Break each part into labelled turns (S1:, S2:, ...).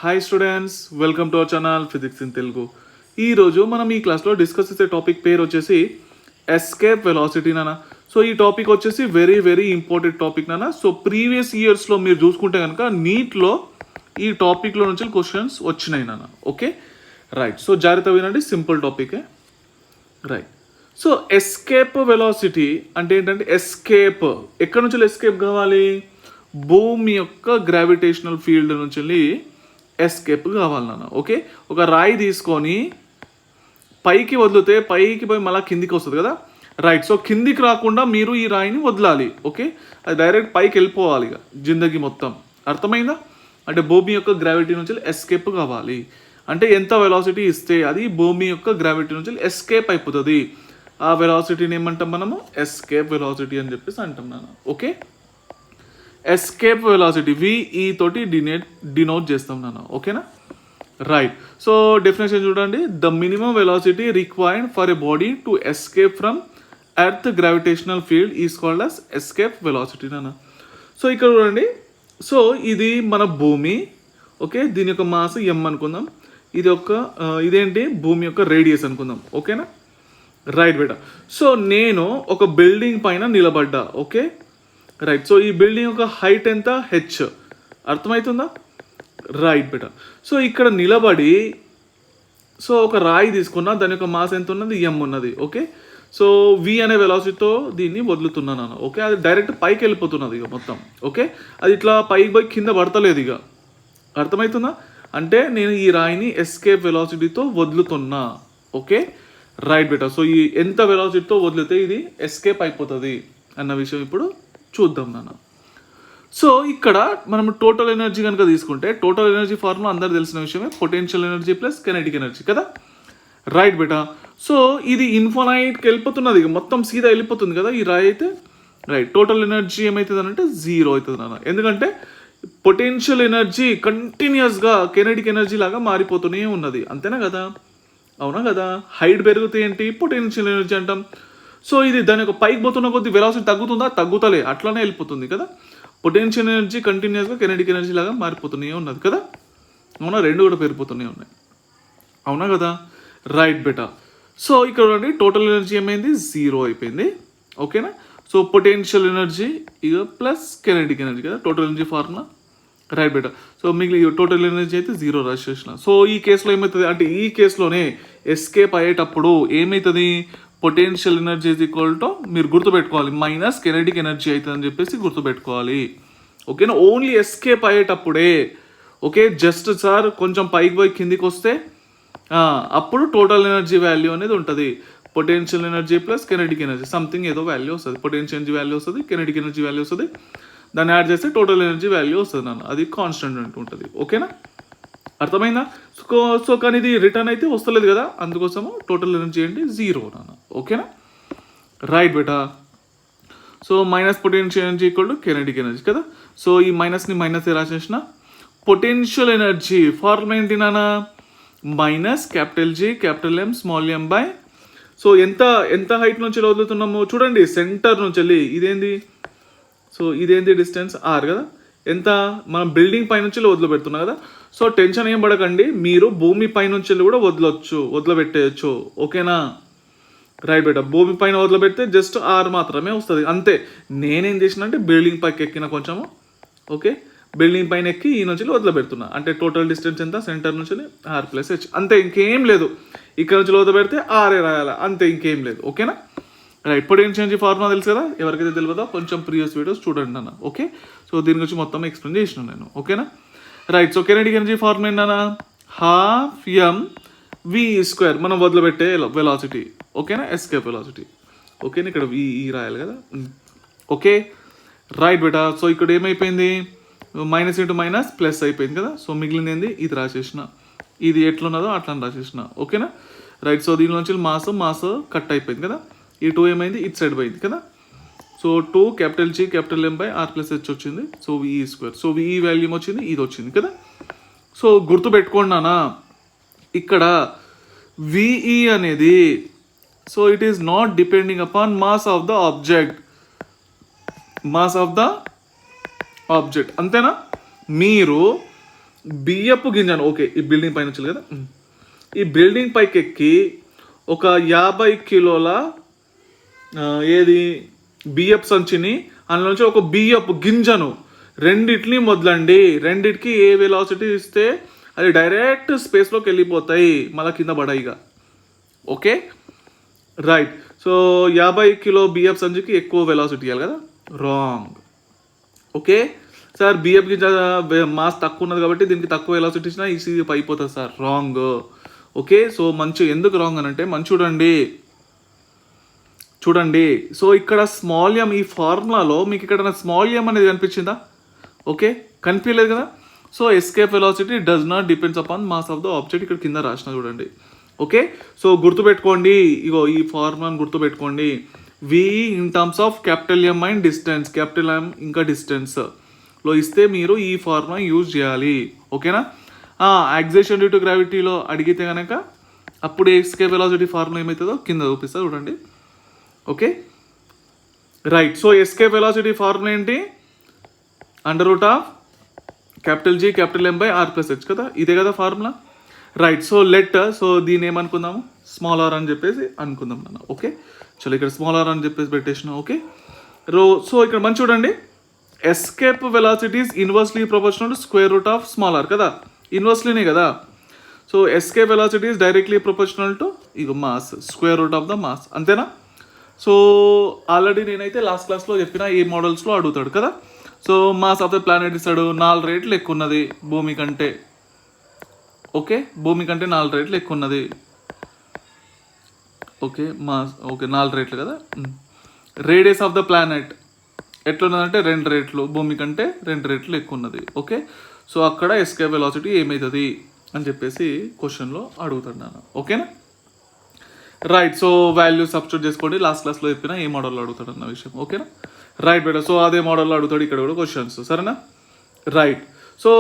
S1: Hi students, welcome to our channel physics in Telugu. ఈరోజు మనం ఈ క్లాస్లో డిస్కస్ చేసే టాపిక్ పేరు వచ్చేసి ఎస్కేప్ వెలాసిటీ నాన్న. సో ఈ టాపిక్ వచ్చేసి వెరీ వెరీ ఇంపార్టెంట్ టాపిక్ నాన్న. సో ప్రీవియస్ ఇయర్స్లో మీరు చూసుకుంటే కనుక నీట్లో ఈ టాపిక్లో నుంచి క్వశ్చన్స్ వచ్చినాయి నాన్న. Okay right. సో జాగ్రత్త వినండి, సింపుల్ టాపికే. రైట్. సో ఎస్కేప్ వెలాసిటీ అంటే ఏంటంటే ఎస్కేప్ ఎక్కడి నుంచి ఎస్కేప్ కావాలి? భూమి యొక్క గ్రావిటేషనల్ ఫీల్డ్ నుంచి ఎస్కేప్ కావాలి నాన్న. ఓకే, ఒక రాయి తీసుకొని పైకి వదిలితే పైకి పోయి మళ్ళీ కిందికి వస్తుంది కదా. రైట్. సో కిందికి రాకుండా మీరు ఈ రాయిని వదలాలి. ఓకే, అది డైరెక్ట్ పైకి వెళ్ళిపోవాలి ఇక జిందగీ మొత్తం. అర్థమైందా? అంటే భూమి యొక్క గ్రావిటీ నుంచి ఎస్కేప్ కావాలి అంటే ఎంత వెలాసిటీ ఇస్తే అది భూమి యొక్క గ్రావిటీ నుంచి ఎస్కేప్ అయిపోతుంది. ఆ వెలాసిటీని ఏమంటాం మనము? ఎస్కేప్ వెలాసిటీ అని చెప్పేసి అంటాం నాన్న. ఓకే, ఎస్కేప్ వెలాసిటీ విఈ తోటి డినోట్ చేస్తాం నాన్న. ఓకేనా? రైట్. సో డెఫినేషన్ చూడండి. The minimum velocity required for a body to escape from earth gravitational field is called as escape velocity నాన్న. సో ఇక్కడ చూడండి. సో ఇది మన భూమి. ఓకే, దీని యొక్క మాస్ ఎం అనుకుందాం. ఇదేంటి? భూమి యొక్క రేడియస్ అనుకుందాం. ఓకేనా? రైట్ బేటా. సో నేను ఒక బిల్డింగ్ పైన నిలబడ్డా. Okay right. సో ఈ బిల్డింగ్ యొక్క హైట్ ఎంత? హెచ్. అర్థమవుతుందా? రైట్ బేటా. సో ఇక్కడ నిలబడి సో ఒక రాయి తీసుకున్నా, దాని యొక్క మాస్ ఎంత ఉన్నది? ఎం ఉన్నది. ఓకే, సో వి అనే వెలాసిటీతో దీన్ని వదులుతున్నాను. ఓకే, అది డైరెక్ట్ పైకి వెళ్ళిపోతున్నది ఇక మొత్తం. ఓకే, అది ఇట్లా పైకి పోయి కింద పడతలేదు ఇక. అర్థమవుతుందా? అంటే నేను ఈ రాయిని ఎస్కేప్ వెలాసిటీతో వదులుతున్నా. ఓకే రైట్ బేటా. సో ఈ ఎంత వెలాసిటీతో వదిలితే ఇది ఎస్కేప్ అయిపోతుంది అన్న విషయం ఇప్పుడు చూద్దాం నాన్న. సో ఇక్కడ మనం టోటల్ ఎనర్జీ కనుక తీసుకుంటే టోటల్ ఎనర్జీ ఫార్ములా అందరు తెలిసిన విషయమే, potential energy plus kinetic energy కదా. రైట్ బేటా. సో ఇది ఇన్ఫైనైట్కి వెళ్ళిపోతున్నది ఇక మొత్తం సీదా వెళ్ళిపోతుంది కదా ఈ రాయి అయితే. రైట్. టోటల్ ఎనర్జీ ఏమవుతుంది అంటే జీరో అవుతుంది నాన్న. ఎందుకంటే పొటెన్షియల్ ఎనర్జీ కంటిన్యూస్గా కెనెటిక్ ఎనర్జీ లాగా మారిపోతూనే ఉన్నది. అంతేనా కదా? అవునా కదా? హైట్ పెరిగితే ఏంటి? పొటెన్షియల్ ఎనర్జీ అంటాం. సో ఇది దాని యొక్క పైకి పోతున్న కొద్ది వెలాసిటీ తగ్గుతుందా? తగ్గుతలే, అట్లానే వెళ్ళిపోతుంది కదా. పొటెన్షియల్ ఎనర్జీ కంటిన్యూస్గా కెనెటిక్ ఎనర్జీ లాగా మారిపోతూనే ఉన్నది కదా. అవునా? రెండు కూడా పెరిగిపోతూనే ఉన్నాయి. అవునా కదా? రైట్ బేటా. సో ఇక్కడ చూడండి, టోటల్ ఎనర్జీ ఏమైంది? జీరో అయిపోయింది. ఓకేనా? సో పొటెన్షియల్ ఎనర్జీ ఇక ప్లస్ కెనెటిక్ ఎనర్జీ కదా టోటల్ ఎనర్జీ ఫార్ములా. రైట్ బేటా. సో మిగిలి టోటల్ ఎనర్జీ అయితే జీరో రాసేసిన. సో ఈ కేసులో ఏమవుతుంది అంటే ఈ కేసులోనే ఎస్కేప్ అయ్యేటప్పుడు ఏమవుతుంది? Potential energy is equal to మీరు గుర్తుపెట్టుకోవాలి మైనస్ కెనెటిక్ ఎనర్జీ అవుతుంది అని చెప్పేసి గుర్తుపెట్టుకోవాలి. ఓకేనా? ఓన్లీ ఎస్కేప్ అయ్యేటప్పుడే. ఓకే, జస్ట్ సార్ కొంచెం పైకి పోయి కిందికి వస్తే అప్పుడు టోటల్ ఎనర్జీ వాల్యూ అనేది ఉంటుంది. Potential energy plus kinetic energy something ఏదో వాల్యూ వస్తుంది. పొటెన్షియల్ ఎనర్జీ వాల్యూ వస్తుంది, కెనెటిక్ ఎనర్జీ వాల్యూ వస్తుంది. దాన్ని యాడ్ చేస్తే టోటల్ ఎనర్జీ వాల్యూ వస్తుంది నాన్న. అది కాన్స్టెంట్ అంటూ ఉంటుంది. ఓకేనా? అర్థమైందా? సో కానీ ఇది రిటర్న్ అయితే వస్తలేదు కదా, అందుకోసము టోటల్ ఎనర్జీ ఏంటి? జీరో నాన్న. ఓకేనా? రైట్ బేటా. So minus potential energy equal to kinetic energy కదా. సో ఈ మైనస్ని మైనస్ రాసేసిన. పొటెన్షియల్ ఎనర్జీ ఫార్ములా ఏంటి నాన్న? Minus capital G capital M small M by. So ఎంత హైట్ నుంచి వదులుతున్నాము చూడండి, సెంటర్ నుంచి వెళ్ళి. ఇదేంది డిస్టెన్స్? ఆర్ కదా. ఎంత? మనం బిల్డింగ్ పైనుంచి వదిలిపెడుతున్నాం కదా. సో టెన్షన్ ఏం పడకండి, మీరు భూమి పైనుంచి కూడా వదిలిపెట్టేయచ్చు. ఓకేనా? రైట్ బేటా. భూమి పైన వదిలిపెడితే జస్ట్ ఆర్ మాత్రమే వస్తుంది అంతే. నేనేం చేసిన అంటే బిల్డింగ్ పైకి ఎక్కిన కొంచెము. ఓకే, బిల్డింగ్ పైన ఎక్కి ఈ నుంచి వదిలిపెడుతున్నా. అంటే టోటల్ డిస్టెన్స్ ఎంత? సెంటర్ నుంచి ఆర్ ప్లస్ హెచ్ అంతే, ఇంకేం లేదు. ఇక్కడ నుంచి వదిలిపెడితే ఆరే రాయాలి అంతే, ఇంకేం లేదు. ఓకేనా? రైట్. పొటెన్షియల్ ఎనర్జీ ఫార్ములా తెలుసు కదా, ఎవరికైతే తెలియదో కొంచెం ప్రీవియస్ వీడియోస్ చూడండి అన్న. ఓకే, సో దీని గురించి మొత్తం ఎక్స్ప్లెయిన్ చేసిన నేను. ఓకేనా? Right. So kinetic energy formula ఏంటన్నా? హాఫ్ ఎం వి స్క్వేర్, మనం వదిలిపెట్టే వెలాసిటీ. ఓకేనా? Escape velocity. ఓకేనా? ఇక్కడ విఈ రాయాలి కదా. ఓకే రైట్ బేటా. సో ఇక్కడ ఏమైపోయింది? మైనస్ ఇంటూ మైనస్ ప్లస్ అయిపోయింది కదా. సో మిగిలింది ఏంది? ఇది రాసేసిన. ఇది ఎట్లున్నదో అట్లా రాసేసిన. ఓకేనా? రైట్. సో దీనిలోంచి మాస్ కట్ అయిపోయింది కదా. ఈ 2 ఏమైంది? ఇట్ సైడ్ పోయింది కదా. So 2 capital G capital M by R plus H వచ్చింది. So V E square. So V E value వచ్చింది, ఇది వచ్చింది కదా. సో గుర్తుపెట్టుకోండి నాన్న, ఇక్కడ విఈ అనేది so it is not depending upon mass of the object. అంతేనా? మీరు బియ్యపు గింజను ఓకే ఈ బిల్డింగ్ పైన వచ్చి కదా ఈ బిల్డింగ్ పైకి ఎక్కి ఒక 50 కిలోల ఏది బియ్యపు సంచిని అందులోంచి ఒక బియ్యపు గింజను రెండిటిని మొదలండి. రెండిటికి ఏ వెలాసిటీ ఇస్తే అది డైరెక్ట్ స్పేస్లోకి వెళ్ళిపోతాయి, మళ్ళీ కింద పడాయిగా. Okay right. సో 50 కిలో బియ్యపు సంచికి ఎక్కువ వెలాసిటీ ఇవ్వాలి కదా, రాంగ్. ఓకే సార్ బియ్యపు గింజ మాస్ తక్కువ ఉన్నది కాబట్టి దీనికి తక్కువ వెలాసిటీ ఇచ్చినా ఈజీ అయిపోతుంది సార్, రాంగ్. ఓకే సో మంచి ఎందుకు రాంగ్ అని అంటే మంచి చూడండి. సో ఇక్కడ స్మాల్ ఎమ్ ఈ ఫార్ములాలో మీకు ఇక్కడ స్మాల్ ఎమ్ అనేది కనిపించిందా? ఓకే కనిపించలేదు కదా. So escape velocity does not depends upon mass of the object, ఇక్కడ కింద రాసిన చూడండి. ఓకే సో గుర్తుపెట్టుకోండి, ఇగో ఈ ఫార్ములాని గుర్తుపెట్టుకోండి. V in terms of capital M and distance, capital M ఇంకా డిస్టెన్స్లో ఇస్తే మీరు ఈ ఫార్ములా యూజ్ చేయాలి. ఓకేనా. యాక్సిలరేషన్ డ్యూ టు గ్రావిటీలో అడిగితే కనుక అప్పుడు ఎస్కేప్ వెలాసిటీ ఫార్ములా ఏమవుతుందో కింద చూపిస్తా చూడండి. Okay right. So escape velocity formula ఏంటి? √ Of capital G capital M by R+H కదా, ఇదే కదా ఫార్ములా. రైట్. సో సో దీన్ని ఏమనుకుందాము, స్మాల్ ఆర్ అని చెప్పేసి అనుకుందాం నాన్న. ఓకే చలో ఇక్కడ స్మాల్ ఆర్ అని చెప్పేసి పెట్టేసిన. ఓకే సో ఇక్కడ మంచి చూడండి, escape velocity's inversely proportional to √ of small R కదా, ఇన్వర్స్లీనే కదా. So escape velocity's directly proportional to ఇగో మాస్, √ ఆఫ్ ద మాస్, అంతేనా. సో ఆల్రెడీ నేనైతే లాస్ట్ క్లాస్లో చెప్పిన ఏ మోడల్స్లో అడుగుతాడు కదా. So mass of the planet ఇస్తాడు 4 రెట్లు ఎక్కువ ఉన్నది భూమి కంటే. ఓకే భూమి కంటే 4 రెట్లు ఎక్కువ ఉన్నది. ఓకే మాస్ ఓకే 4 రెట్లు కదా. రేడియస్ ఆఫ్ ద ప్లానెట్ ఎట్లున్నదంటే 2 రెట్లు, భూమి కంటే 2 రెట్లు ఎక్కువ ఉన్నది. ఓకే సో అక్కడ ఎస్కేప్ వెలాసిటీ ఏమవుతుంది అని చెప్పేసి క్వశ్చన్లో అడుగుతాడు నాన్న. ఓకేనా రైట్. సో వాల్యూ సబ్స్టిట్యూట్ చేసుకోండి, లాస్ట్ క్లాస్లో చెప్పిన ఏ మోడల్లో అడుగుతాడు అన్న విషయం. ఓకేనా రైట్ బేటా. సో అదే మోడల్లో అడుగుతాడు ఇక్కడ కూడా క్వశ్చన్స్, సరేనా. రైట్. సో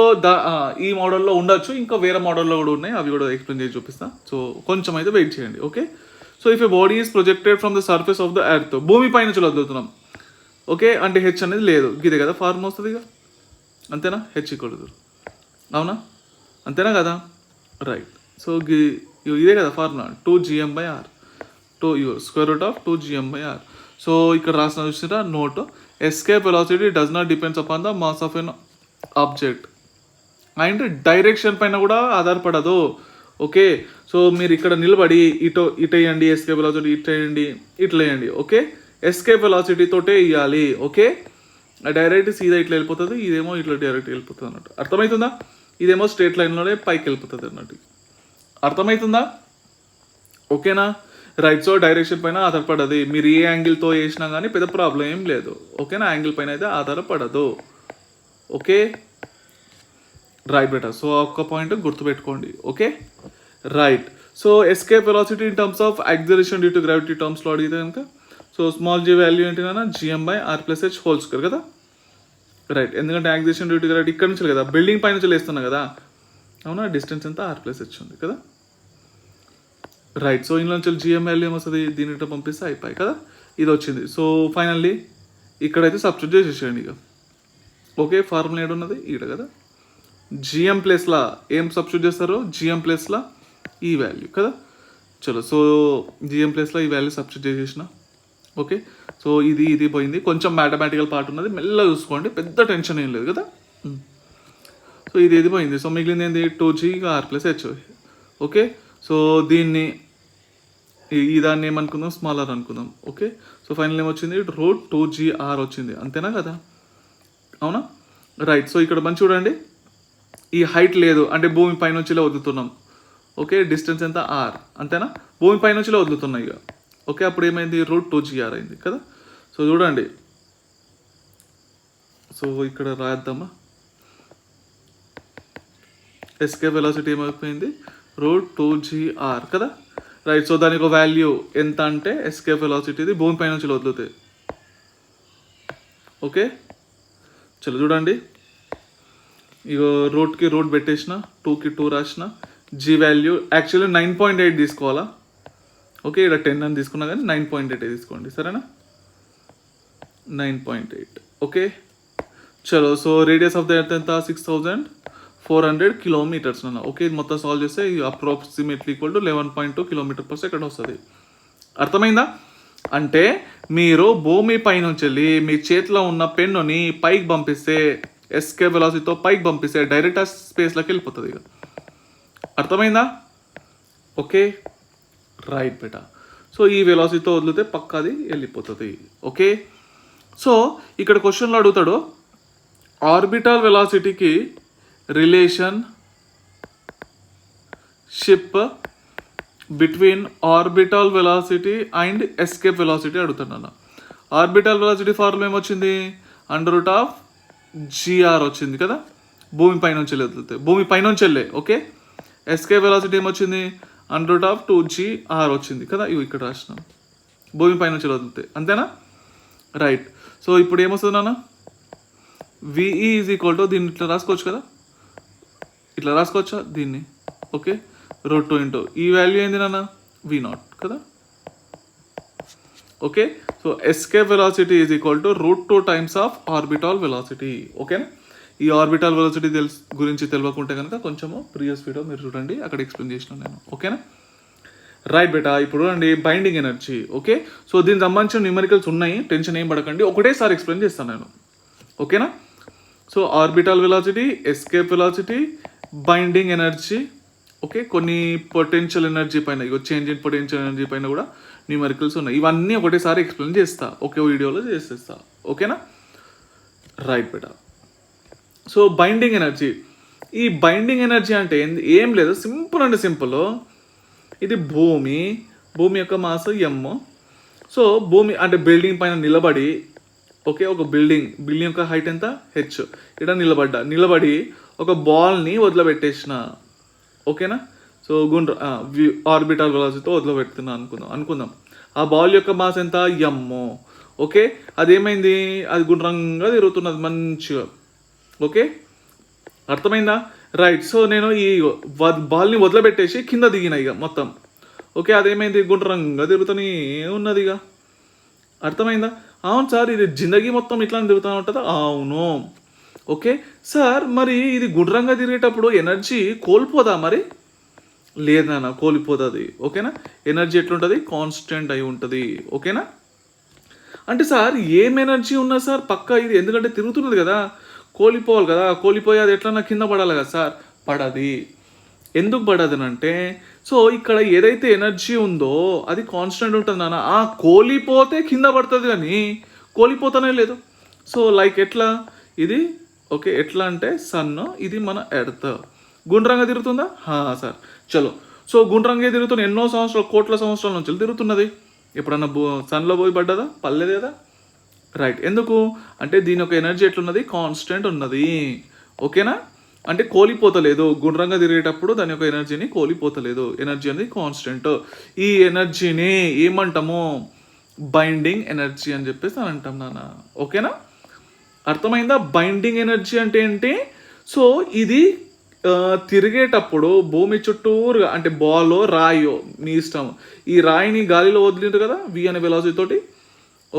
S1: ఈ మోడల్లో ఉండొచ్చు, ఇంకా వేరే మోడల్లో కూడా ఉన్నాయి, అవి కూడా ఎక్స్ప్లెయిన్ చేసి చూపిస్తా. సో కొంచెం అయితే వెయిట్ చేయండి. Okay so if a body is projected from the surface of the earth, భూమి పైన నుంచి వదులుతున్నాం. ఓకే అంటే హెచ్ అనేది లేదు, ఇదే కదా ఫార్ములా వస్తుంది ఇక, అంతేనా. హెచ్ ఈక్వల్ టు అవునా, అంతేనా కదా. రైట్. సో ఇదే కదా formula 2gm/r, √ of 2gm/r. So ఇక్కడ రాసిన చూసినా note, escape velocity does not depends upon the mass of an object and direction పైన కూడా ఆధారపడదు. ఓకే సో మీరు ఇక్కడ నిలబడి ఇటు వేయండి ఎస్కేప్ వెలాసిటీ, ఇటు వేయండి ఇట్లా వేయండి. ఓకే ఎస్కేప్ వెలాసిటీ తోటే ఇవ్వాలి. ఓకే డైరెక్ట్ సీదా ఇట్లా వెళ్ళిపోతుంది, ఇదేమో ఇట్లా డైరెక్ట్ వెళ్ళిపోతుంది అన్నట్టు, అర్థమవుతుందా. ఇదేమో స్ట్రేట్ లైన్లోనే పైకి వెళ్ళిపోతుంది అన్నట్టు, అర్థమవుతుందా. ఓకేనా రైట్. సో డైరెక్షన్ పైన ఆధారపడదు, మీరు ఏ యాంగిల్తో వేసినా కానీ పెద్ద ప్రాబ్లం ఏం లేదు. ఓకేనా యాంగిల్ పైన అయితే ఆధారపడదు. ఓకే రైట్ బేటా. సో ఒక్క పాయింట్ గుర్తుపెట్టుకోండి. Okay right. So escape velocity in terms of acceleration due to gravity టర్మ్స్లో అడిగితే కనుక సో స్మాల్ g వాల్యూ ఏంటి కన్నా gm/r+h² కదా. రైట్ ఎందుకంటే యాక్సిలరేషన్ డ్యూ టు గ్రావిటీ ఇక్కడ నుంచి కదా, బిల్డింగ్ పై నుంచి వేస్తున్నా కదా, అవునా. డిస్టెన్స్ ఎంత r+h ఉంది కదా. రైట్. సో ఇందులో నుంచి జిఎం వాల్యూ ఏమొస్తుంది, దీనితో పంపిస్తే అయిపోయి కదా, ఇది వచ్చింది. సో ఫైనల్లీ ఇక్కడైతే సబ్స్టిట్యూట్ చేసేసేయండి ఇక. ఓకే ఫార్ములా ఏడు ఉన్నది ఈడ కదా, జిఎం ప్లేస్లా ఏం సబ్స్టిట్యూట్ చేస్తారు, జిఎం ప్లేస్లా ఈ వాల్యూ కదా. చలో సో జిఎం ప్లేస్లో ఈ వాల్యూ సబ్స్టిట్యూట్ చేసేసిన. ఓకే సో ఇది పోయింది, కొంచెం మ్యాథమెటికల్ పార్ట్ ఉన్నది, మెల్లగా చూసుకోండి, పెద్ద టెన్షన్ ఏం లేదు కదా. సో ఇది పోయింది. సో మిగిలింది ఏంది 2gr+h. ఓకే సో దీన్ని దాన్ని ఏమనుకుందాం, స్మాల్ ఆర్ అనుకుందాం. ఓకే సో ఫైనల్ ఏమొచ్చింది, √2gr వచ్చింది, అంతేనా కదా, అవునా. రైట్. సో ఇక్కడ మంచి చూడండి, ఈ హైట్ లేదు అంటే భూమి పై నుంచిలో వదులుతున్నాం. ఓకే డిస్టెన్స్ ఎంత r, అంతేనా, భూమి పై నుంచిలో వదులుతున్నాయి ఇక. ఓకే అప్పుడు ఏమైంది, √2gr అయింది కదా. సో చూడండి, సో ఇక్కడ రాద్దామా, ఎస్కేప్ వెలాసిటీ ఏమైపోయింది, √2gr కదా. రైట్. సో దానికి ఒక వాల్యూ ఎంత అంటే ఎస్కేప్ వెలాసిటీది భూమి పై నుంచి వదులుతాయి. ఓకే చలో చూడండి, ఇగో రూట్కి రూట్ పెట్టేసిన, 2కి 2 రాసిన, జీ వాల్యూ యాక్చువల్లీ 9.8 తీసుకోవాలా. ఓకే ఇక్కడ 10 అని తీసుకున్నా కానీ 9.8 తీసుకోండి, సరేనా. 9.8. ఓకే చలో. So radius of the earth ఎంత, 6400 400 కిలోమీటర్స్ అన్న. ఓకే, ఇది మొత్తం సాల్వ్ చేస్తే approximately equal to 11.2 kilometre per second వస్తుంది. అర్థమైందా? అంటే మీరు భూమి పైనుంచి వెళ్ళి మీ చేతిలో ఉన్న పెన్నుని పైకి పంపిస్తే, ఎస్కేప్ వెలాసిటీతో పైకి పంపిస్తే డైరెక్ట్ ఆ స్పేస్లోకి వెళ్ళిపోతుంది ఇక. అర్థమైందా? ఓకే, రైట్ బేటా. సో ఈ వెలాసిటీతో వదిలితే పక్కాది వెళ్ళిపోతుంది. ఓకే, సో ఇక్కడ క్వశ్చన్లో అడుగుతాడు ఆర్బిటల్ వెలాసిటీకి relationship between orbital velocity and escape velocity అడుగుతున్నాను. ఆర్బిటల్ వెలాసిటీ ఫార్ములా ఏమొచ్చింది? √GR వచ్చింది కదా, భూమి పైనుంచి వెళ్తే, భూమి పైనుంచి వెళ్ళే. ఓకే, ఎస్కేప్ వెలాసిటీ ఏమొచ్చింది? √2GR వచ్చింది కదా, ఇవి ఇక్కడ రాసినాం, భూమి పైనుంచి వదిలితే. అంతేనా? రైట్. సో ఇప్పుడు ఏమొస్తుంది నాన్న? VE ఈజ్ ఈక్వల్ టు, దీన్ని ఇట్లా రాసుకోవచ్చు కదా, ఇట్లా రాసుకోవచ్చా దీన్ని? ఓకే, √2 ఇంటూ ఈ వాల్యూ ఏంది నాన్న? V0 కదా. Okay, so escape velocity is equal to √2 times of orbital velocity. ఓకేనా? ఈ ఆర్బిటాల్ వెలాసిటీ గురించి తెలియకుంటే కనుక కొంచెము ప్రీవియస్ వీడియో మీరు చూడండి, అక్కడ ఎక్స్ప్లెయిన్ చేసినాను నేను. ఓకేనా? రైట్ బేటా. ఇప్పుడు అండి బైండింగ్ ఎనర్జీ. ఓకే, సో దీనికి సంబంధించిన న్యూమరికల్స్ ఉన్నాయి, టెన్షన్ ఏం పడకండి, ఒకటేసారి ఎక్స్ప్లెయిన్ చేస్తాను నేను. ఓకేనా? So orbital velocity, escape velocity, binding energy. Okay, కొన్ని పొటెన్షియల్ ఎనర్జీ పైన, ఇగో చేంజ్ ఇన్ పొటెన్షియల్ ఎనర్జీ పైన కూడా న్యూమరికల్స్ ఉన్నాయి. ఇవన్నీ ఒకటేసారి ఎక్స్ప్లెయిన్ చేస్తా, ఒకే వీడియోలో చేసేస్తా. ఓకేనా? రైట్ బేటా. సో బైండింగ్ ఎనర్జీ, ఈ బైండింగ్ ఎనర్జీ అంటే ఏం లేదు, సింపుల్ అంటే సింపుల్. ఇది భూమి యొక్క మాస్ M. సో భూమి అంటే బిల్డింగ్ పైన నిలబడి, ఓకే, ఒక బిల్డింగ్ యొక్క హైట్ ఎంత? H. ఇక్కడ నిలబడి ఒక బాల్ని వదిలిపెట్టేసిన. ఓకేనా? సో ఆర్బిటల్ వెలాసిటీతో వదిలిపెడుతున్నా అనుకుందాం. ఆ బాల్ యొక్క మాస్ ఎంత? M. ఓకే, అదేమైంది? అది గుండ్రంగా తిరుగుతున్నది మంచిగా. ఓకే, అర్థమైందా? రైట్. సో నేను ఈ బాల్ని వదిలిపెట్టేసి కింద దిగిన ఇక మొత్తం. ఓకే, అదేమైంది? గుండ్రంగా తిరుగుతూనే ఉన్నది ఇక. అర్థమైందా? అవును సార్, ఇది జిందగీ మొత్తం ఇట్లా తిరుగుతూ ఉంటుందా? అవును. ఓకే సార్, మరి ఇది గుండ్రంగా తిరిగేటప్పుడు ఎనర్జీ కోల్పోదా? మరి లేదన్నా, కోల్పోతుంది. ఓకేనా? ఎనర్జీ ఎట్లుంటుంది? కాన్స్టెంట్ అయి ఉంటుంది. ఓకేనా? అంటే సార్ ఏం ఎనర్జీ ఉన్నా సార్ పక్కా ఇది, ఎందుకంటే తిరుగుతున్నది కదా, కోల్పోవాలి కదా, కోల్పోయి అది ఎట్లన్నా కింద పడాలి కదా సార్. పడది. ఎందుకు పడదనంటే, సో ఇక్కడ ఏదైతే ఎనర్జీ ఉందో అది కాన్స్టెంట్ ఉంటుంది నాన్న. ఆ కోల్పోతే కింద పడుతుంది కానీ కోల్పోతానే లేదు. సో లైక్ ఎట్లా ఇది? ఓకే, ఎట్లా అంటే సన్, ఇది మన ఎర్త్ గుండ్రంగా తిరుగుతుందా? సార్ చలో. సో గుండ్రంగా తిరుగుతున్న ఎన్నో సంవత్సరాలు, కోట్ల సంవత్సరాల నుంచి తిరుగుతున్నది. ఎప్పుడన్నా సన్లో పోయి పడ్డదా? పడలేదు కదా. రైట్. ఎందుకు అంటే దీని యొక్క ఎనర్జీ ఎట్లున్నది? కాన్స్టెంట్ ఉన్నది. ఓకేనా? అంటే కోల్పోతలేదు. గుండ్రంగా తిరిగేటప్పుడు దాని యొక్క ఎనర్జీని కోల్పోతలేదు. ఎనర్జీ అనేది కాన్స్టెంట్. ఈ ఎనర్జీని ఏమంటాము? బైండింగ్ ఎనర్జీ అని చెప్పేసి అని అంటాం నాన్న. ఓకేనా? అర్థమైందా? బైండింగ్ ఎనర్జీ అంటే ఏంటి? సో ఇది తిరిగేటప్పుడు భూమి చుట్టూరుగా, అంటే బాలో రాయో మీ ఇష్టం, ఈ రాయిని గాలిలో వదిలింటారు కదా V అనే వెలాసిటీ తోటి.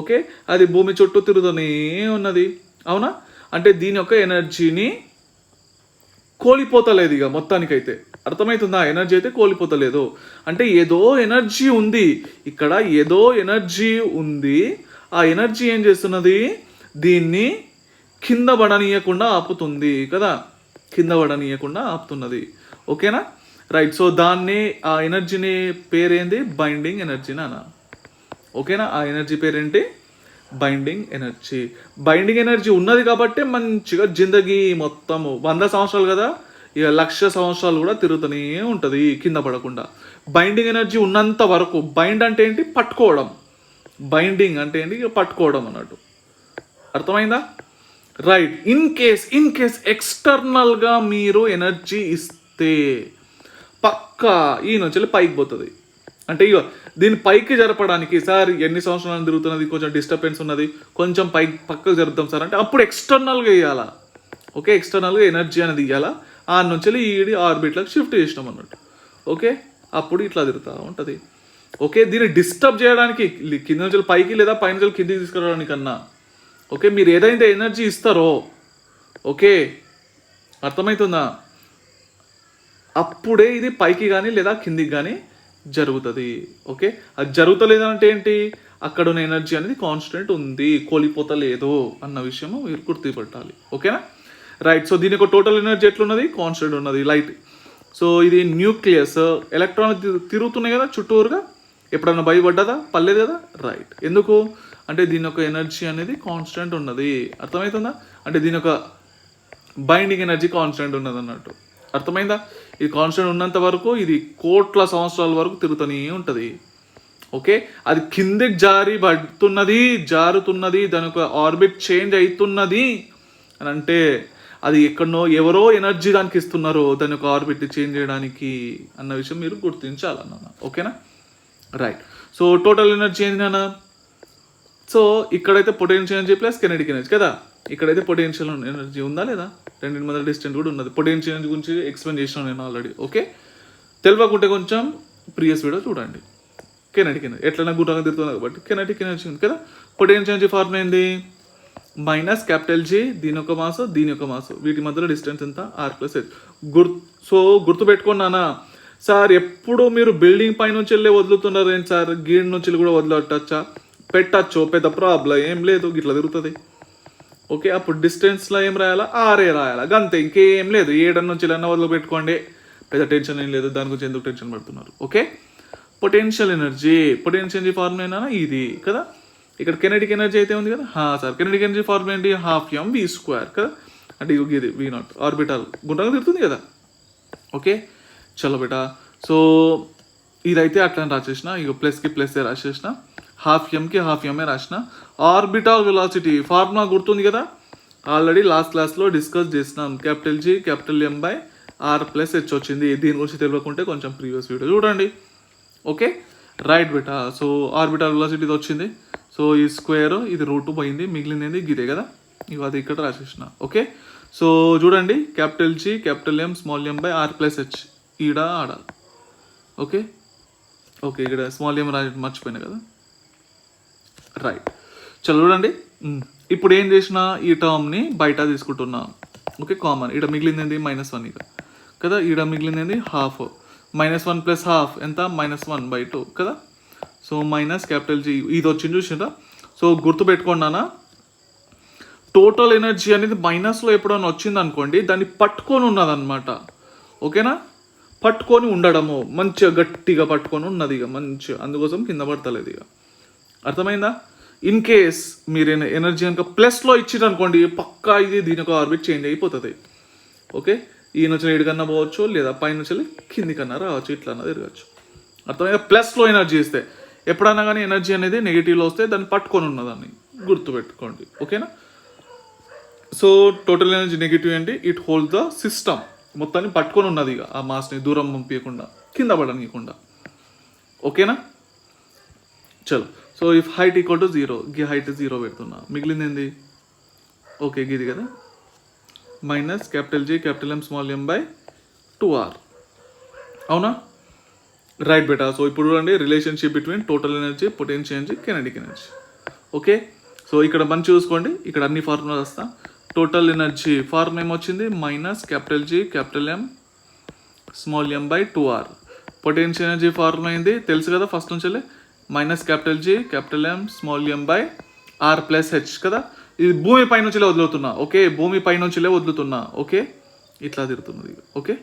S1: ఓకే, అది భూమి చుట్టూ తిరుగుతూనే ఉన్నది. అవునా? అంటే దీని యొక్క ఎనర్జీని కోల్పోతలేదు ఇక మొత్తానికైతే. అర్థమవుతుందా? ఎనర్జీ అయితే కోల్పోతలేదు. అంటే ఏదో ఎనర్జీ ఉంది ఇక్కడ, ఏదో ఎనర్జీ ఉంది. ఆ ఎనర్జీ ఏం చేస్తున్నది? దీన్ని కింద పడనీయకుండా ఆపుతుంది కదా, కింద పడనీయకుండా ఆపుతున్నది. ఓకేనా? రైట్. సో దాన్ని, ఆ ఎనర్జీని పేరేంది? బైండింగ్ ఎనర్జీ నాన్న. ఓకేనా? ఆ ఎనర్జీ పేరేంటి? Binding energy. బైండింగ్ ఎనర్జీ ఉన్నది కాబట్టి మంచిగా జిందగీ మొత్తము 100 సంవత్సరాలు కదా, ఇక 1,00,000 సంవత్సరాలు కూడా తిరుగుతూనే ఉంటుంది కింద పడకుండా. బైండింగ్ ఎనర్జీ ఉన్నంత వరకు. బైండ్ అంటే ఏంటి? పట్టుకోవడం. బైండింగ్ అంటే ఏంటి? ఇక పట్టుకోవడం అన్నట్టు. అర్థమైందా? రైట్. ఇన్ కేస్ ఎక్స్టర్నల్గా మీరు ఎనర్జీ ఇస్తే పక్కా ఈ నుంచి పైకి పోతుంది. అంటే ఇక దీన్ని పైకి జరపడానికి, సార్ ఎన్ని సంవత్సరాలు తిరుగుతున్నది, కొంచెం డిస్టర్బెన్స్ ఉన్నది, కొంచెం పక్కకు జరుపుతాం సార్ అంటే అప్పుడు ఎక్స్టర్నల్గా ఇవ్వాలా. ఓకే, ఎక్స్టర్నల్గా ఎనర్జీ అనేది ఇవ్వాలా. ఆ నుంచి ఈడి ఆర్బిట్లకు షిఫ్ట్ చేసినాం అన్నట్టు. ఓకే, అప్పుడు ఇట్లా తిరుగుతూ ఉంటుంది. ఓకే, దీన్ని డిస్టర్బ్ చేయడానికి కింద నుంచి పైకి లేదా పైన నుంచి కిందికి తీసుకురావడానికన్నా, ఓకే, మీరు ఏదైతే ఎనర్జీ ఇస్తారో, ఓకే అర్థమవుతుందా, అప్పుడే ఇది పైకి కానీ లేదా కిందికి కానీ జరుగుతుంది. ఓకే, అది జరుగుతలేదంటే ఏంటి, అక్కడ ఉన్న ఎనర్జీ అనేది కాన్స్టెంట్ ఉంది, కోల్పోతలేదు అన్న విషయము మీరు గుర్తుపెట్టాలి. ఓకేనా, రైట్. సో దీని యొక్క టోటల్ ఎనర్జీ ఎట్లున్నది, కాన్స్టెంట్ ఉన్నది, లైట్. సో ఇది న్యూక్లియస్, ఎలక్ట్రాన్ తిరుగుతున్నాయి కదా చుట్టూరుగా, ఎప్పుడన్నా భయపడ్డదా, పర్లేదు కదా, రైట్. ఎందుకు అంటే దీని యొక్క ఎనర్జీ అనేది కాన్స్టెంట్ ఉన్నది, అర్థమవుతుందా, అంటే దీని యొక్క బైండింగ్ ఎనర్జీ కాన్స్టెంట్ ఉన్నది అన్నట్టు, అర్థమైందా. ఇది కాన్స్టెంట్ ఉన్నంత వరకు ఇది కోట్ల సంవత్సరాల వరకు తిరుగుతూనే ఉంటుంది. ఓకే, అది కిందకి జారుతున్నది, దాని యొక్క ఆర్బిట్ చేంజ్ అవుతున్నది అని అంటే అది ఎక్కడనో ఎవరో ఎనర్జీ దానికి ఇస్తున్నారో దాని యొక్క ఆర్బిట్ చేంజ్ చేయడానికి అన్న విషయం మీరు గుర్తించాలన్న. ఓకేనా, రైట్. సో టోటల్ ఎనర్జీ ఏంటి నాన్న, సో ఇక్కడైతే potential energy plus kinetic energy కదా, ఇక్కడైతే పొటెన్షియల్ ఎనర్జీ ఉందా లేదా, రెండింటి మధ్య డిస్టెన్స్ కూడా ఉన్నది. పొటెన్షియల్ ఎనర్జీ గురించి ఎక్స్ప్లెయిన్ చేసినాను నేను ఆల్రెడీ. ఓకే, తెలియకుంటే కొంచెం ప్రీవియస్ వీడియో చూడండి. కెనెటిక్ ఎనర్జీ ఎట్లైనా గుర్రంగా తిరుగుతుంది కాబట్టి కెనెటిక్ ఎనర్జీ ఉంది కదా. పొటెన్షియల్ ఎనర్జీ ఫార్ములా ఏంది, మైనస్ క్యాపిటల్ జీ, దీని యొక్క మాస్ దీని యొక్క మాస్, వీటి మధ్యలో డిస్టెన్స్ ఎంత, ఆర్ ప్లస్ హెచ్. గుర్తుపెట్టుకున్నానా సార్, ఎప్పుడు మీరు బిల్డింగ్ పై నుంచి వెళ్ళి వదులుతున్నారు ఏంటి సార్, గీడ్ నుంచి వెళ్ళి కూడా వదిలట్టచ్చా, పెట్టచ్చు, పెద్ద ప్రాబ్లం ఏం లేదు, ఇట్లా తిరుగుతుంది. ఓకే, అప్పుడు డిస్టెన్స్లో ఏం రాయాలా, ఆరే రాయాలా, అంతే, ఇంకేం లేదు. 7 నుంచి వెళ్ళినా వదిలి పెట్టుకోండి, పెద్ద టెన్షన్ ఏం లేదు, దాని గురించి ఎందుకు టెన్షన్ పడుతున్నారు. ఓకే, పొటెన్షియల్ ఎనర్జీ ఫార్ములా అయినా ఇది కదా, ఇక్కడ కెనెటిక్ ఎనర్జీ అయితే ఉంది కదా సార్, కెనెటిక్ ఎనర్జీ ఫార్ములా ఏంటి, ½ కదా, అంటే ఇది V0 ఆర్బిటాల్ గుండ్రంగా తిరుగుతుంది కదా. ఓకే, చలో బేటా. సో ఇదైతే అట్లా రాసేసిన, ఇక ప్లస్కి ప్లస్ రాసేసిన, ½ M రాసిన. ఆర్బిటాల్ వెలాసిటీ ఫార్ములా గుర్తుంది కదా, ఆల్రెడీ లాస్ట్ క్లాస్లో డిస్కస్ చేసినాం. G M/R + H వచ్చింది. దీని గురించి తెలియకుంటే కొంచెం ప్రీవియస్ వీడియో చూడండి. ఓకే, రైట్ బేటా. సో ఆర్బిటాల్ వెలాసిటీ ఇది వచ్చింది. సో ఈ స్క్వేర్ ఇది రూట్ పోయింది, మిగిలింది గిదే కదా, ఇక అది ఇక్కడ రాసేసిన. ఓకే, సో చూడండి, G M/R + H ఈడ ఆడ. ఓకే ఓకే, ఇక్కడ స్మాల్ m మర్చిపోయినా కదా, రైట్. చలో చూడండి, ఇప్పుడు ఏం చేసిన, ఈ టర్మ్ని బయట తీసుకుంటున్నా. ఓకే, కామన్, ఇక్కడ మిగిలింది -1 ఇక కదా, ఇక్కడ మిగిలింది ½ -1 + ½ ఎంత, -1/2 కదా. సో మైనస్ G ఇది వచ్చింది చూసిందా. సో గుర్తుపెట్టుకున్నానా, టోటల్ ఎనర్జీ అనేది మైనస్లో ఎప్పుడైనా వచ్చింది అనుకోండి, దాన్ని పట్టుకొని ఉన్నదన్నమాట. ఓకేనా, పట్టుకొని ఉండడము, మంచిగా గట్టిగా పట్టుకొని ఉన్నది ఇక మంచిగా, అందుకోసం కింద పడతలేదు ఇక, అర్థమైందా. ఇన్ కేస్ మీరు ఎనర్జీ కనుక ప్లస్లో ఇచ్చిర్రు అనుకోండి, పక్కా ఇది దీని యొక్క ఆర్బిట్ చేంజ్ అయిపోతుంది. ఓకే, ఈ నుంచి ఏడుకన్నా పోవచ్చు, లేదా పైన నుంచి కింది కన్నా రావచ్చు, ఇట్లన్నా తిరగచ్చు, అర్థమైందా. ప్లస్లో ఎనర్జీ ఇస్తే, ఎప్పుడన్నా కానీ ఎనర్జీ అనేది నెగిటివ్లో వస్తే దాన్ని పట్టుకొని ఉన్నదాన్ని గుర్తుపెట్టుకోండి. ఓకేనా, సో టోటల్ ఎనర్జీ నెగిటివ్ ఏంటి, ఇట్ హోల్డ్ ద సిస్టమ్, మొత్తాన్ని పట్టుకొని ఉన్నది ఇక, ఆ మాస్ని దూరం పంపించకుండా, కింద పడనీయకుండా. ఓకేనా, చలో. సో ఇఫ్ హైట్ = 0, గి హైట్ 0 పెడుతున్నా, మిగిలింది ఏంది, ఓకే గిది కదా, -G M/2R, అవునా, రైట్ బేటా. సో ఇప్పుడు చూడండి, relationship between total energy, potential energy, kinetic energy. Okay, so ఇక్కడ మంచి చూసుకోండి, ఇక్కడ అన్ని ఫార్ములా వస్తా. టోటల్ ఎనర్జీ ఫార్ములా ఏమొచ్చింది, -G M/2R. Potential energy formula అయింది తెలుసు కదా, ఫస్ట్ నుంచి -G M/R + H కదా. ఇది భూమి పై నుంచి వదులుతున్నా. ఓకే, భూమి పై నుంచి వదులుతున్నా. ఓకే, ఇట్లా తిరుగుతున్నది. ఓకే,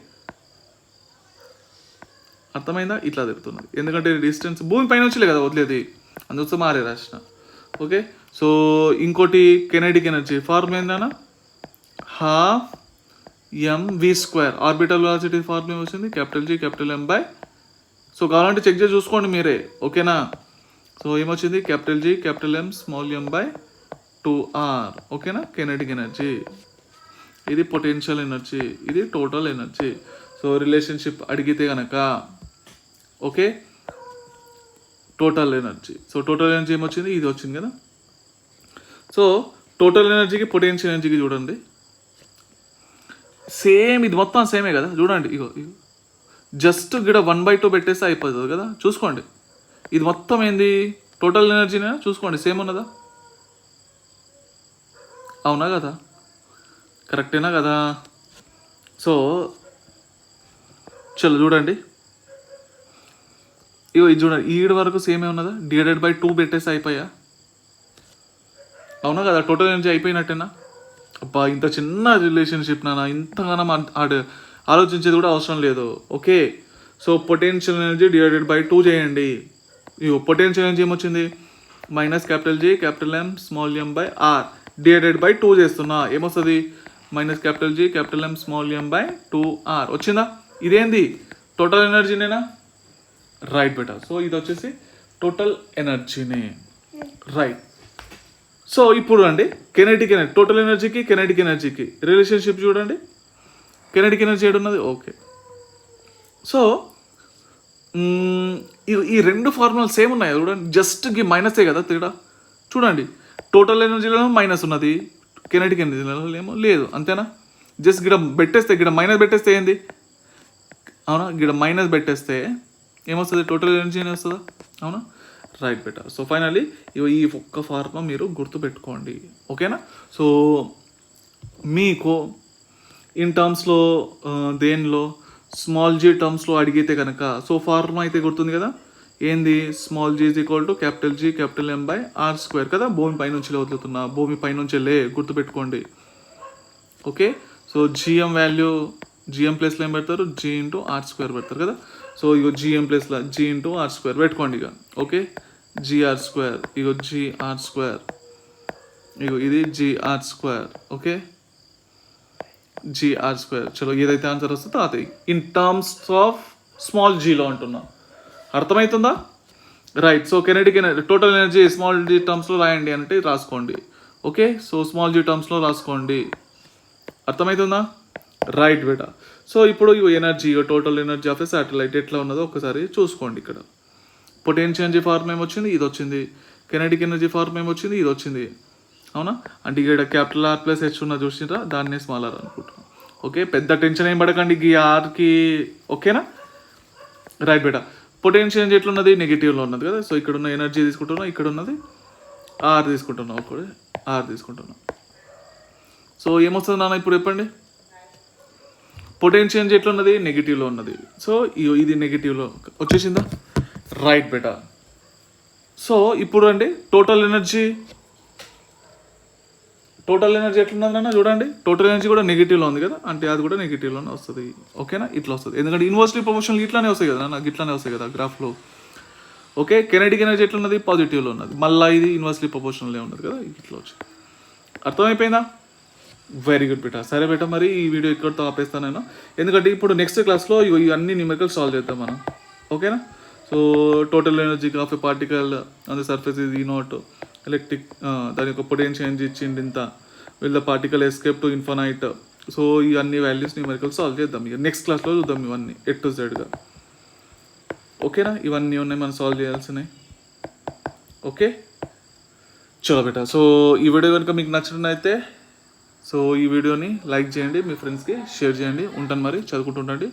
S1: అర్థమైందా, ఇట్లా తిరుగుతున్నది, ఎందుకంటే డిస్టెన్స్ భూమి పై నుంచి కదా వదిలేది, అందుకోసం ఆరే రాసిన. ఓకే, సో ఇంకోటి కెనెటిక్ ఎనర్జీ ఫార్ములా ఏందన్నా, ½ mv². ఆర్బిటల్ వెలాసిటీ ఫార్ములా వచ్చింది, G M/, సో కావాలంటే చెక్ చేసి చూసుకోండి మీరే. ఓకేనా, సో ఏమొచ్చింది, G M/2R. ఓకేనా, కెనెటిక్ ఎనర్జీ, ఇది పొటెన్షియల్ ఎనర్జీ, ఇది టోటల్ ఎనర్జీ. సో రిలేషన్షిప్ అడిగితే కనుక, okay, total energy, so total energy ఏమొచ్చింది, ఇది వచ్చింది కదా. సో టోటల్ ఎనర్జీకి పొటెన్షియల్ ఎనర్జీకి చూడండి, సేమ్, ఇది మొత్తం సేమే కదా. చూడండి, ఇగో జస్ట్ ఇక్కడ 1/2 పెట్టేస్తే అయిపోతుంది కదా, చూసుకోండి. ఇది మొత్తం ఏంది, టోటల్ ఎనర్జీనే, చూసుకోండి, సేమ్ ఉన్నదా, అవునా కదా, కరెక్టేనా కదా. సో చలో చూడండి, ఇగో ఇది చూడండి, ఈడు వరకు సేమే ఉన్నదా, డివైడెడ్ బై 2 పెట్టేసి అయిపోయా, అవునా కదా, టోటల్ ఎనర్జీ అయిపోయినట్టేనా. అబ్బా ఇంత చిన్న రిలేషన్షిప్ నాన్న, ఇంతగానం ఆలోచించేది కూడా అవసరం లేదు. Okay, so potential energy divided by 2 చేయండి. ఇగో పొటెన్షియల్ ఎనర్జీ ఏమొచ్చింది, minus capital G capital M small m by R divided by 2 చేస్తున్నా, ఏమొస్తుంది, minus capital G capital M small m by 2R వచ్చిందా. ఇదేంది, టోటల్ ఎనర్జీనేనా, రైట్ బేటా. సో ఇది వచ్చేసి టోటల్ ఎనర్జీనే, రైట్. సో ఇప్పుడు అండి కెనెటిక్ ఎనర్జీ, టోటల్ ఎనర్జీకి కెనెటిక్ ఎనర్జీకి రిలేషన్షిప్ చూడండి. కెనెటిక్ ఎనర్జీ ఏడున్నది, ఓకే. సో ఈ రెండు ఫార్ములాలు సేమ్ ఉన్నాయి చూడండి, జస్ట్ మైనసే కదా తేడా. చూడండి, టోటల్ ఎనర్జీలో మైనస్ ఉన్నది, కెనెటిక్ ఎనర్జీలో ఏమో లేదు, అంతేనా. జస్ట్ గిడ పెట్టేస్తే, గిడ మైనస్ పెట్టేస్తే ఏంది, అవునా, గిడ మైనస్ పెట్టేస్తే ఏమొస్తుంది, టోటల్ ఎనర్జీ అని వస్తుందా, అవునా, రైట్ బెటర్. సో ఫైనల్లీ ఈ ఒక్క ఫార్ములా మీరు గుర్తుపెట్టుకోండి, ఓకేనా. సో మీకు ఇన్ టర్మ్స్లో దేనిలో స్మాల్ జీ టర్మ్స్లో అడిగితే కనుక, సో ఫార్ములా అయితే గుర్తుంది కదా, ఏంది, small g is equal to capital G capital M by R² కదా, భూమి పైనుంచి వదులుతున్నా, భూమి పైనుంచి గుర్తుపెట్టుకోండి, okay. So GM value, GM ప్లేస్లో ఏం పెడతారు, G ఇంటూ R² పెడతారు కదా. సో ఇగో జిఎం ప్లేస్లో G ఇంటూ R² పెట్టుకోండి ఇక, ఓకే. GR², ఇగో GR², ఇగో ఇది GR², ఓకే, GR². చలో ఏదైతే ఆన్సర్ వస్తుందో అది ఇన్ టర్మ్స్ ఆఫ్ స్మాల్ జీలో అంటున్నా, అర్థమవుతుందా, right. So kinetic energy, total energy small G టర్మ్స్లో రాయండి అంటే రాసుకోండి, ఓకే. సో స్మాల్ జీ టర్మ్స్లో రాసుకోండి, అర్థమవుతుందా, రైట్ బేటా. సో ఇప్పుడు energy, total energy of a satellite ఎట్లా ఉన్నదో ఒకసారి చూసుకోండి. ఇక్కడ పొటెన్షియల్ ఎనర్జీ ఫార్మ్ ఏమొచ్చింది, ఇది వచ్చింది. కెనెటిక్ ఎనర్జీ ఫార్మ్ ఏమొచ్చింది, ఇది వచ్చింది, అవునా. అంటే ఇక్కడ క్యాపిటల్ R ప్లస్ H ఉన్న చూసిరా, దాన్నే స్మాల్ r అనుకుంటున్నాం, ఓకే. పెద్ద టెన్షన్ ఏం పడకండి ఈ ఆర్కి, ఓకేనా, రైట్ బేటా. పొటెన్షియల్ ఎనర్జీ ఎట్లున్నది, నెగిటివ్లో ఉన్నది కదా. సో ఇక్కడ ఉన్న ఎనర్జీ తీసుకుంటున్నాం, ఇక్కడ ఉన్నది R తీసుకుంటున్నాం, ఒకటి R తీసుకుంటున్నాం. సో ఏమొస్తుంది నాన్న ఇప్పుడు చెప్పండి, పొటెన్షియల్ ఎనర్జీ ఎట్లున్నది, నెగిటివ్లో ఉన్నది. సో ఇది నెగిటివ్లో వచ్చేసిందా, రైట్ బేటా. సో ఇప్పుడు అండి టోటల్ ఎనర్జీ ఎట్లున్నది నాన్న చూడండి, టోటల్ ఎనర్జీ కూడా నెగిటివ్లో ఉంది కదా, అంటే అది కూడా నెగిటివ్లోనే వస్తుంది, ఓకేనా, ఇట్లా వస్తుంది. ఎందుకంటే ఇన్వర్స్లీ ప్రపోర్షనల్ ఇట్లానే వస్తాయి కదా నాకు, ఇట్లానే వస్తాయి కదా గ్రాఫ్లో, ఓకే. కెనెటిక్ ఎనర్జీ ఎట్లున్నది, పాజిటివ్లో ఉన్నది, మళ్ళీ ఇది ఇన్వర్స్లీ ప్రపోర్షనల్లే ఉన్నది కదా, ఇట్లా వచ్చి, అర్థమైపోయిందా, వెరీ గుడ్ బేటా. సరే బేటా, మరి ఈ వీడియో ఇక్కడితో ఆపేస్తాను నేను, ఎందుకంటే ఇప్పుడు నెక్స్ట్ క్లాస్లో ఇవన్నీ న్యూమరికల్ సాల్వ్ చేద్దాం మనం, ఓకేనా. So total energy of a particle on the surface is E0, electric, దాని యొక్క పొటెన్షియల్ ఎనర్జీ ఇచ్చింది ఇంత, will the particle escape to infinite. So ఇవన్నీ వాల్యూస్ న్యూమరికల్ సాల్వ్ చేద్దాం, ఇక నెక్స్ట్ క్లాస్లో చూద్దాం ఇవన్నీ A to Z, ఓకేనా. ఇవన్నీ ఉన్నాయి మనం సాల్వ్ చేయాల్సినవి, ఓకే. చలో బేటా. సో ఈ వీడియో కనుక మీకు నచ్చినట్లయితే, సో ఈ వీడియోని లైక్ చేయండి, మీ ఫ్రెండ్స్కి షేర్ చేయండి. ఉంటాను మరి, చదువుకుంటుండండి.